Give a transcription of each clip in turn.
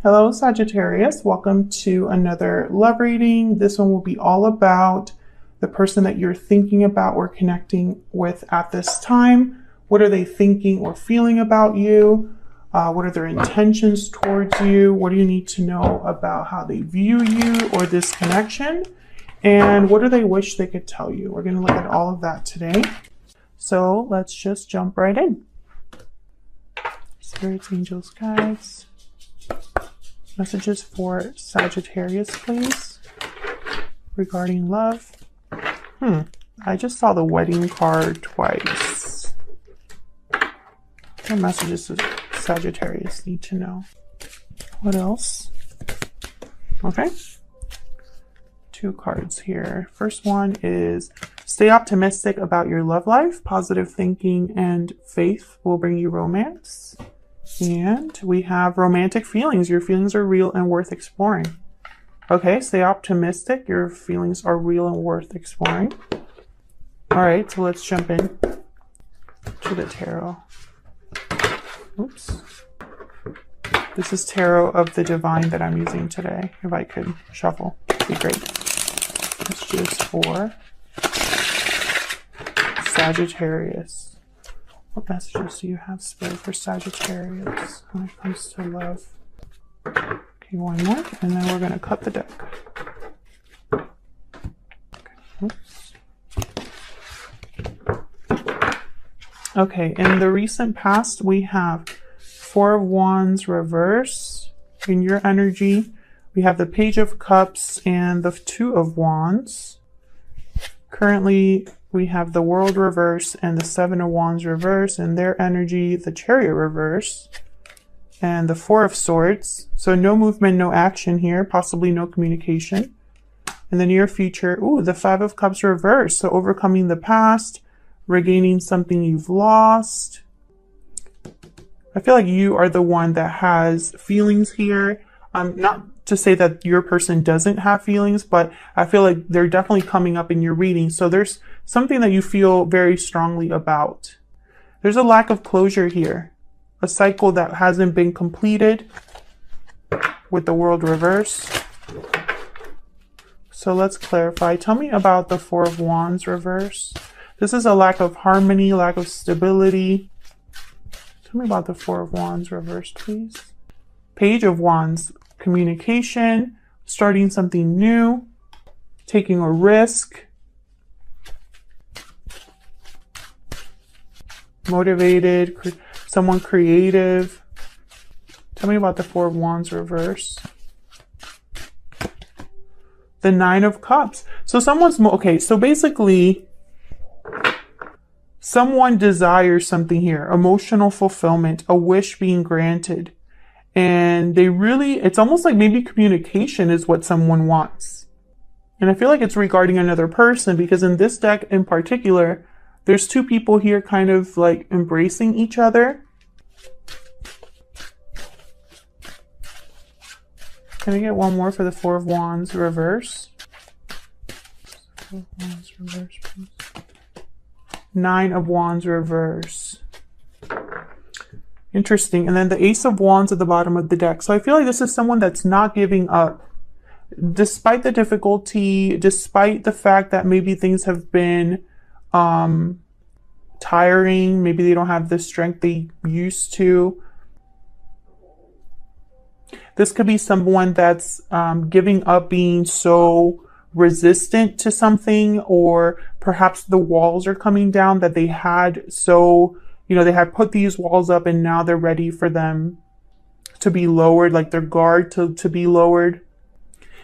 Hello, Sagittarius. Welcome to another love reading. This one will be all about the person that you're thinking about or connecting with at this time. What are they thinking or feeling about you? What are their intentions towards you? What do you need to know about how they view you or this connection? And what do they wish they could tell you? We're going to look at all of that today. So let's just jump right in. Spirits, angels, guides. Messages for Sagittarius, please, regarding love. I just saw the wedding card twice. What messages does Sagittarius need to know? What else? Okay. 2 cards here. First one is stay optimistic about your love life. Positive thinking and faith will bring you romance. And we have romantic feelings. Your feelings are real and worth exploring. Okay, stay optimistic. Your feelings are real and worth exploring. All right, so let's jump in to the tarot. Oops. This is Tarot of the Divine that I'm using today. If I could shuffle, it'd be great. It's just for Sagittarius. What messages do you have, Spirit, for Sagittarius when it comes to love? Okay, one more, and then we're going to cut the deck. Okay, in the recent past, we have 4 of Wands reverse in your energy. We have the Page of Cups and the 2 of Wands. Currently, we have the World reverse and the 7 of Wands reverse in their energy, the Chariot reverse, and the 4 of Swords. So no movement, no action here, possibly no communication. In the near future, the 5 of Cups reverse. So overcoming the past, regaining something you've lost. I feel like you are the one that has feelings here. Not to say that your person doesn't have feelings, but I feel like they're definitely coming up in your reading. So there's something that you feel very strongly about. There's a lack of closure here. A cycle that hasn't been completed with the World reverse. So let's clarify. Tell me about the 4 of Wands reverse. This is a lack of harmony, lack of stability. Tell me about the 4 of Wands reverse, please. Page of Wands. Communication, starting something new, taking a risk, motivated, someone creative. Tell me about the 4 of Wands reverse. The 9 of Cups. So someone's, okay, so basically, someone desires something here, emotional fulfillment, a wish being granted. And they really, it's almost like maybe communication is what someone wants. And I feel like it's regarding another person because in this deck in particular, there's 2 people here kind of like embracing each other. Can I get one more for the 4 of Wands reverse? 4 of Wands reverse, please. 9 of Wands reverse. Interesting. And then the Ace of Wands at the bottom of the deck. So I feel like this is someone that's not giving up. Despite the difficulty, despite the fact that maybe things have been tiring, maybe they don't have the strength they used to. This could be someone that's giving up being so resistant to something, or perhaps the walls are coming down that they had they had put these walls up and now they're ready for them to be lowered, like their guard to be lowered.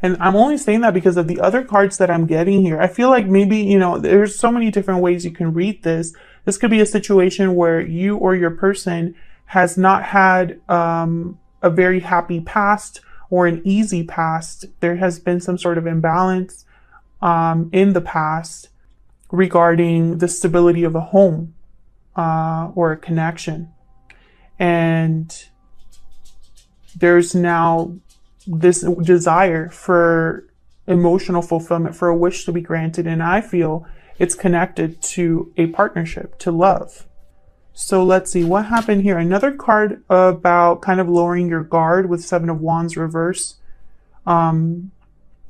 And I'm only saying that because of the other cards that I'm getting here. I feel like maybe, there's so many different ways you can read this. This could be a situation where you or your person has not had a very happy past or an easy past. There has been some sort of imbalance in the past regarding the stability of a home. Or a connection. And there's now this desire for emotional fulfillment, for a wish to be granted. And I feel it's connected to a partnership, to love. So let's see what happened here. Another card about kind of lowering your guard with Seven of Wands reverse.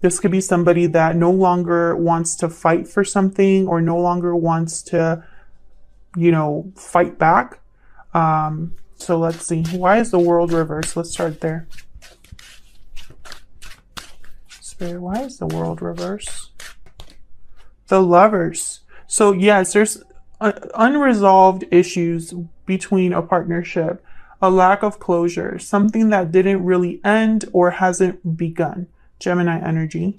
This could be somebody that no longer wants to fight for something or no longer wants to, you know, fight back. So let's see. Why is the World reversed? Let's start there. Spirit, why is the World reversed? The Lovers. So yes, there's unresolved issues between a partnership, a lack of closure, something that didn't really end or hasn't begun. Gemini energy.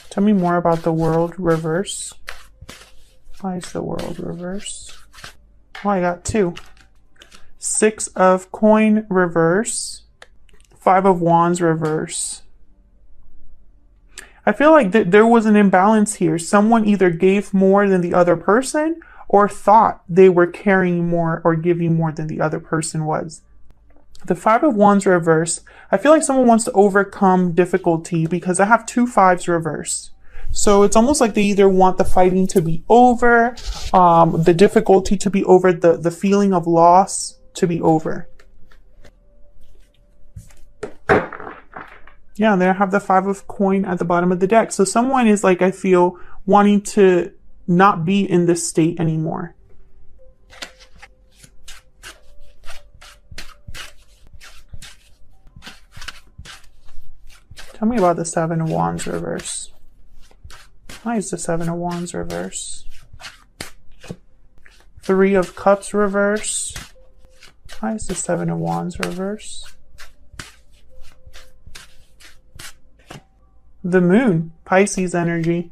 Tell me more about the World reverse. Why is the World reverse? Oh, I got two. Six of Coin reverse. Five of Wands reverse. I feel like there was an imbalance here. Someone either gave more than the other person or thought they were carrying more or giving more than the other person was. The Five of Wands reverse, I feel like someone wants to overcome difficulty because I have two fives reverse. So it's almost like they either want the fighting to be over, the difficulty to be over, the feeling of loss to be over. Yeah, there I have the Five of Coin at the bottom of the deck. So someone is like, I feel, wanting to not be in this state anymore. Tell me about the Seven of Wands reverse. Why is the Seven of Wands reverse? Three of Cups reverse. Why is the Seven of Wands reverse? The Moon, Pisces energy.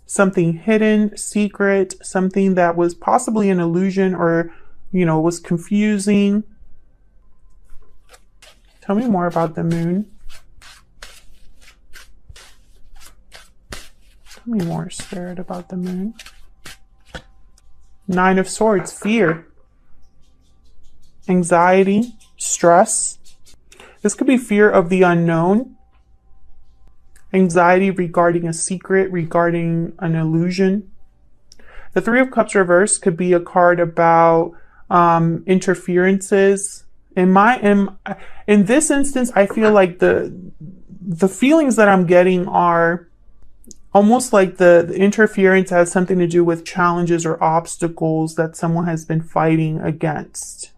Something hidden, secret, something that was possibly an illusion or, you know, was confusing. Tell me more about the Moon. Tell me more, Spirit, about the Moon. Nine of Swords, fear. Anxiety, stress. This could be fear of the unknown. Anxiety regarding a secret, regarding an illusion. The Three of Cups reverse could be a card about interferences. In this instance, I feel like the feelings that I'm getting are almost like the interference has something to do with challenges or obstacles that someone has been fighting against.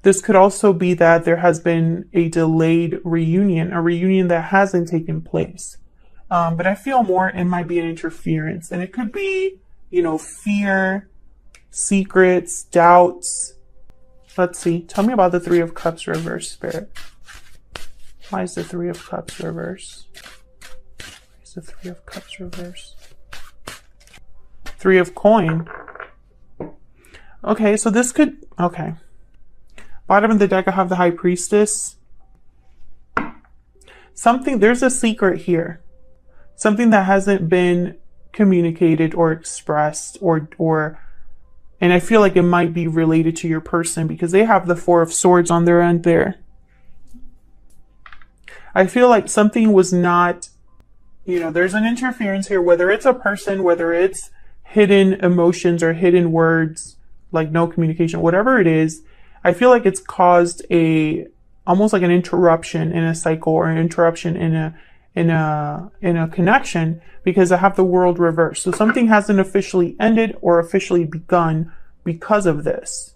This could also be that there has been a delayed reunion, a reunion that hasn't taken place. But I feel more it might be an interference. And it could be, you know, fear, secrets, doubts. Let's see. Tell me about the Three of Cups reverse, Spirit. Why is the Three of Cups reverse? Why is the Three of Cups reverse? Three of Coin. Okay, so this could... Okay. Bottom of the deck, I have the High Priestess. There's a secret here. Something that hasn't been communicated or expressed and I feel like it might be related to your person because they have the Four of Swords on their end there. I feel like something was not, you know, there's an interference here, whether it's a person, whether it's hidden emotions or hidden words, like no communication, whatever it is. I feel like it's caused almost like an interruption in a cycle or an interruption in a connection because I have the World reversed. So something hasn't officially ended or officially begun because of this.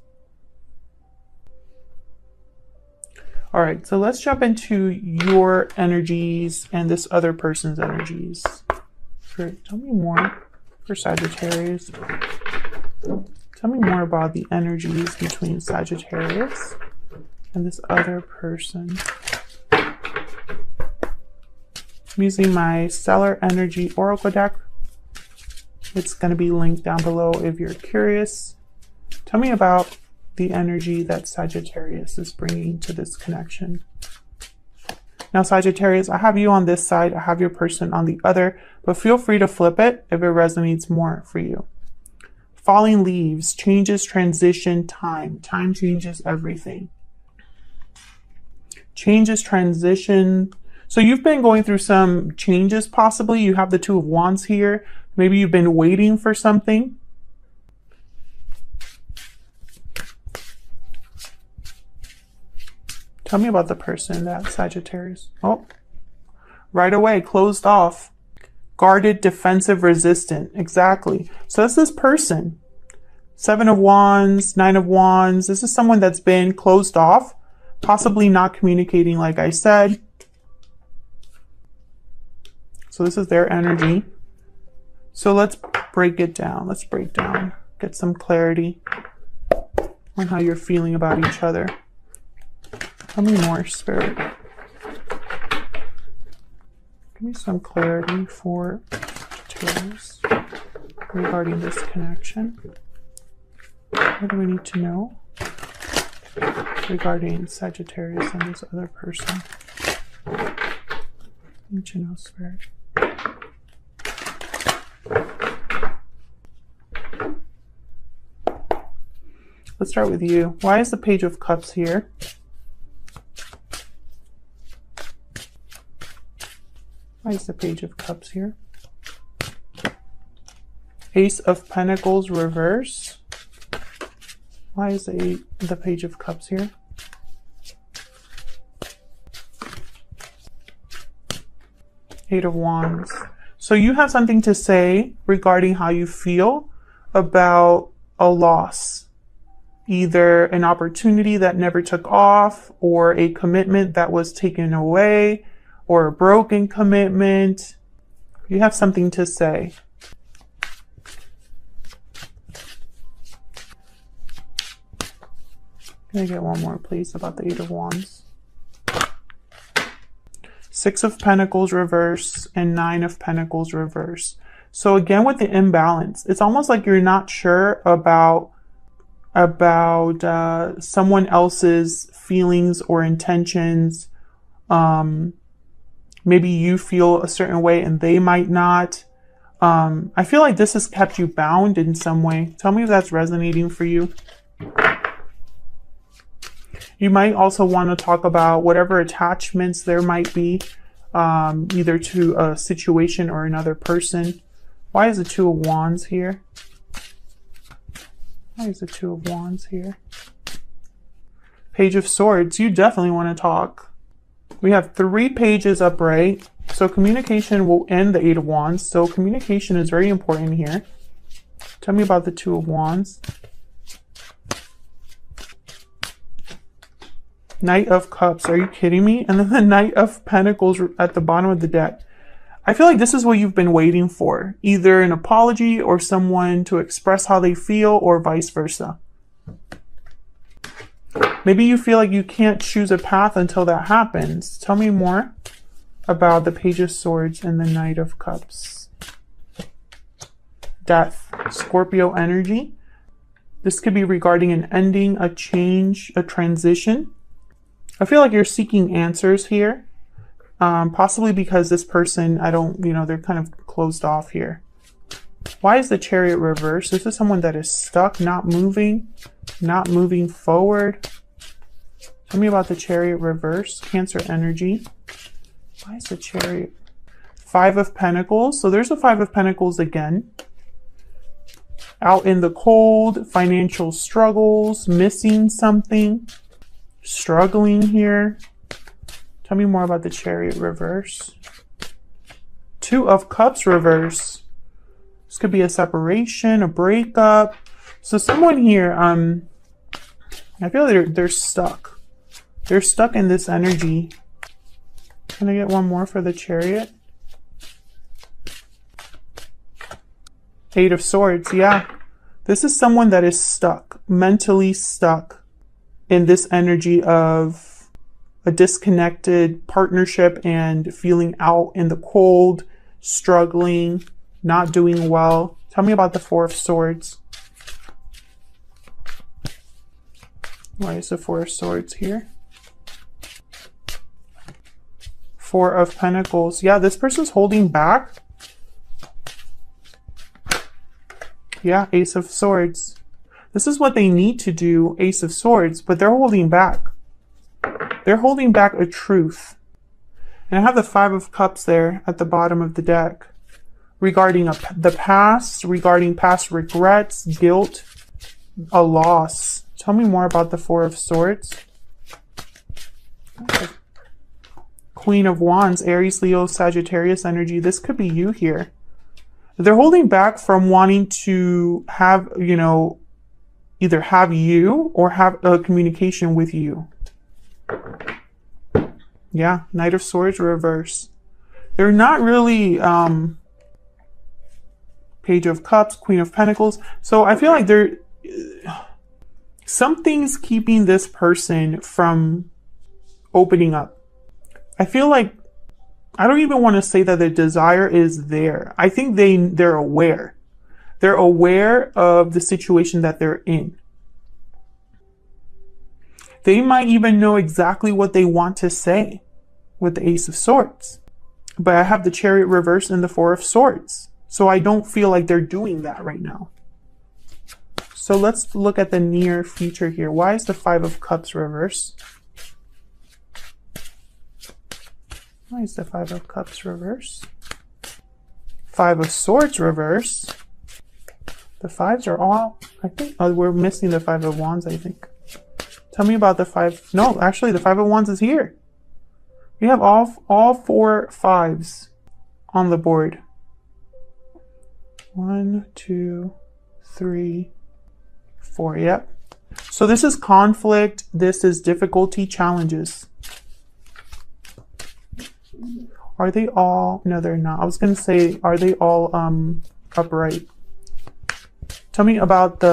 All right, so let's jump into your energies and this other person's energies. Tell me more for Sagittarius. Tell me more about the energies between Sagittarius and this other person. I'm using my Stellar Energy Oracle deck. It's going to be linked down below if you're curious. Tell me about the energy that Sagittarius is bringing to this connection. Now, Sagittarius, I have you on this side. I have your person on the other, but feel free to flip it if it resonates more for you. Falling leaves, changes, transition, time. Time changes everything. Changes, transition. So you've been going through some changes possibly. You have the Two of Wands here. Maybe you've been waiting for something. Tell me about the person, that Sagittarius. Oh, right away, closed off. Guarded, defensive, resistant. Exactly. So that's this person. 7 of Wands, 9 of Wands. This is someone that's been closed off, possibly not communicating, like I said. So this is their energy. So let's break it down. Let's break down. Get some clarity on how you're feeling about each other. Tell me more, Spirit. Give me some clarity for Taurus regarding this connection. What do we need to know regarding Sagittarius and this other person? Need to know, Spirit. Let's start with you. Why is the Page of Cups here? Why is the Page of Cups here? Ace of Pentacles reverse. Why is the Page of Cups here? Eight of Wands. So you have something to say regarding how you feel about a loss. Either an opportunity that never took off, or a commitment that was taken away, or a broken commitment. You have something to say. Can I get one more, please, about the Eight of Wands? 6 of Pentacles reverse and 9 of Pentacles reverse. So again, with the imbalance, it's almost like you're not sure about someone else's feelings or intentions. Maybe you feel a certain way and they might not. I feel like this has kept you bound in some way. Tell me if that's resonating for you. You might also want to talk about whatever attachments there might be, either to a situation or another person. Why is the Two of Wands here? Why is the Two of Wands here? Page of Swords. You definitely want to talk. We have 3 pages upright. So communication will end the Eight of Wands. So communication is very important here. Tell me about the Two of Wands. Knight of Cups. Are you kidding me? And then the Knight of Pentacles at the bottom of the deck. I feel like this is what you've been waiting for. Either an apology or someone to express how they feel, or vice versa. Maybe you feel like you can't choose a path until that happens. Tell me more about the Page of Swords and the Knight of Cups. Death. Scorpio energy. This could be regarding an ending, a change, a transition. I feel like you're seeking answers here. Possibly because this person, they're kind of closed off here. Why is the Chariot reverse? This is someone that is stuck, not moving forward. Tell me about the Chariot reverse. Cancer energy. Why is the Chariot? 5 of Pentacles. So there's the 5 of Pentacles again. Out in the cold, financial struggles, missing something, struggling here. Tell me more about the Chariot reverse. 2 of Cups reverse. This could be a separation, a breakup. So someone here, I feel like they're stuck. They're stuck in this energy. Can I get one more for the Chariot? 8 of Swords, yeah. This is someone that is stuck, mentally stuck in this energy of a disconnected partnership and feeling out in the cold, struggling, not doing well. Tell me about the 4 of Swords. Why is the 4 of Swords here? 4 of Pentacles. Yeah, this person's holding back. Yeah, Ace of Swords. This is what they need to do, Ace of Swords, but they're holding back. They're holding back a truth. And I have the 5 of Cups there at the bottom of the deck. regarding the past, regarding past regrets, guilt, a loss. Tell me more about the Four of Swords. Queen of Wands, Aries, Leo, Sagittarius energy. This could be you here. They're holding back from wanting to have, you know, either have you or have a communication with you. Yeah, Knight of Swords reverse. They're not really Page of Cups, Queen of Pentacles. So I feel like something's keeping this person from opening up. I feel like, I don't even want to say that the desire is there. I think they're aware. They're aware of the situation that they're in. They might even know exactly what they want to say with the Ace of Swords. But I have the Chariot reverse and the Four of Swords. So I don't feel like they're doing that right now. So let's look at the near future here. Why is the Five of Cups reverse? Why is the Five of Cups reverse? Five of Swords reverse. The fives are all, I think, oh, we're missing the Five of Wands, I think. Tell me about the five. No, actually, the Five of Wands is here. We have all four fives on the board. 1, 2, 3, 4. Yep. So this is conflict. This is difficulty, challenges. Are they all? No, they're not. I was going to say, are they all upright? Tell me about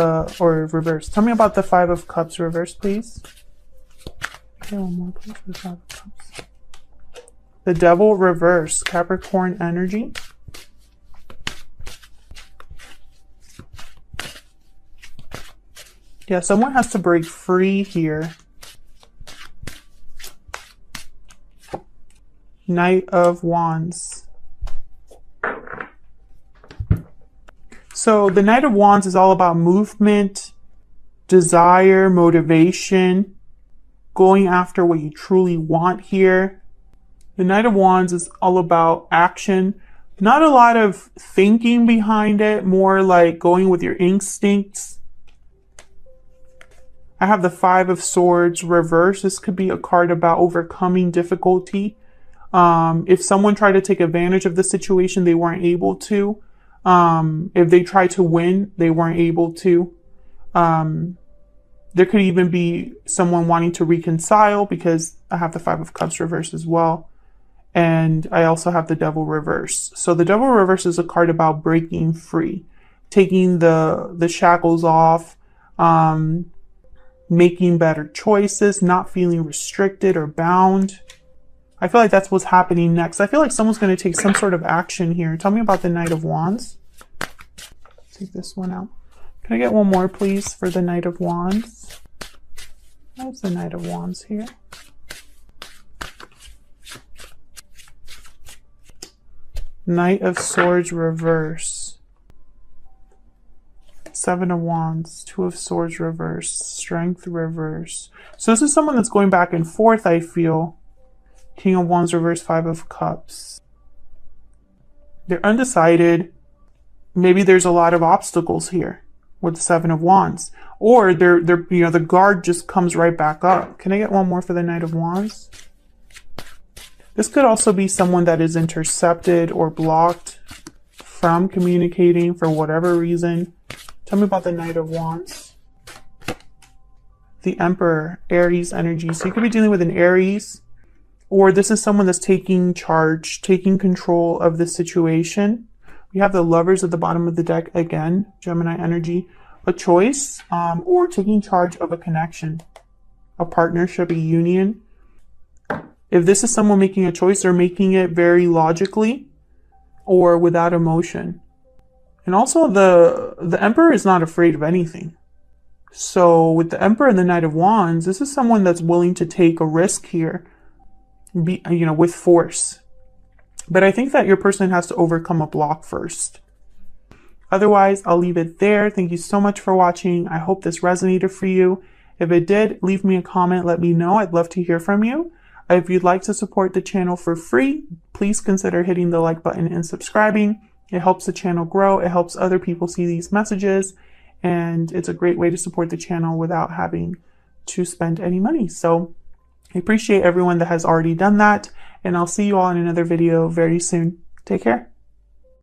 or reverse. Tell me about the Five of Cups reverse, please. Okay, one more, please, for the Five of Cups. The Devil reverse, Capricorn energy. Yeah, someone has to break free here. Knight of Wands. So the Knight of Wands is all about movement, desire, motivation, going after what you truly want here. The Knight of Wands is all about action. Not a lot of thinking behind it, more like going with your instincts. I have the Five of Swords reverse. This could be a card about overcoming difficulty. If someone tried to take advantage of the situation, they weren't able to. If they tried to win, they weren't able to. There could even be someone wanting to reconcile, because I have the Five of Cups reverse as well. And I also have the Devil reverse. So the Devil reverse is a card about breaking free, taking the shackles off, making better choices, not feeling restricted or bound. I feel like that's what's happening next. I feel like someone's going to take some sort of action here. Tell me about the Knight of Wands. Take this one out. Can I get one more, please, for the Knight of Wands? What's the Knight of Wands here? Knight of Swords reverse. Seven of Wands, Two of Swords reverse, Strength reverse. So this is someone that's going back and forth, I feel. King of Wands reverse, Five of Cups. They're undecided. Maybe there's a lot of obstacles here with the Seven of Wands. Or they're you know, the guard just comes right back up. Can I get one more for the Knight of Wands? This could also be someone that is intercepted or blocked from communicating for whatever reason. Tell me about the Knight of Wands. The Emperor, Aries energy. So you could be dealing with an Aries, or this is someone that's taking charge, taking control of the situation. We have the Lovers at the bottom of the deck again, Gemini energy. A choice, or taking charge of a connection, a partnership, a union. If this is someone making a choice, they're making it very logically or without emotion. And also the Emperor is not afraid of anything. So with the Emperor and the Knight of Wands, this is someone that's willing to take a risk here, with force. But I think that your person has to overcome a block first. Otherwise, I'll leave it there. Thank you so much for watching. I hope this resonated for you. If it did, leave me a comment. Let me know. I'd love to hear from you. If you'd like to support the channel for free, please consider hitting the like button and subscribing. It helps the channel grow. It helps other people see these messages. And it's a great way to support the channel without having to spend any money. So I appreciate everyone that has already done that. And I'll see you all in another video very soon. Take care.